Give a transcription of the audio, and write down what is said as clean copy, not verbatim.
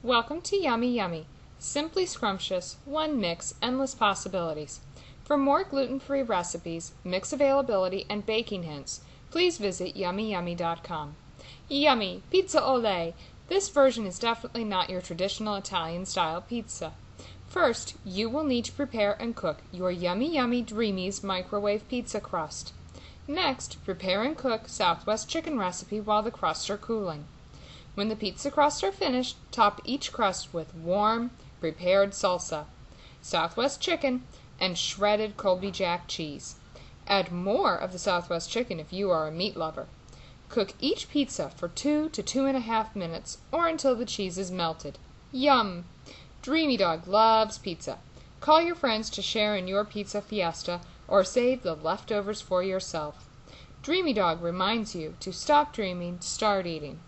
Welcome to Yummee Yummee. Simply scrumptious, one mix, endless possibilities. For more gluten-free recipes, mix availability, and baking hints, please visit yummyyummee.com. Yummy! Pizza Olé! This version is definitely not your traditional Italian-style pizza. First, you will need to prepare and cook your Yummee Yummee Dreamies microwave pizza crust. Next, prepare and cook Southwest chicken recipe while the crusts are cooling. When the pizza crusts are finished, top each crust with warm, prepared salsa, Southwest chicken, and shredded Colby Jack cheese. Add more of the Southwest chicken if you are a meat lover. Cook each pizza for 2 to 2.5 minutes or until the cheese is melted. Yum! Dreamy Dog loves pizza. Call your friends to share in your pizza fiesta or save the leftovers for yourself. Dreamy Dog reminds you to stop dreaming, start eating.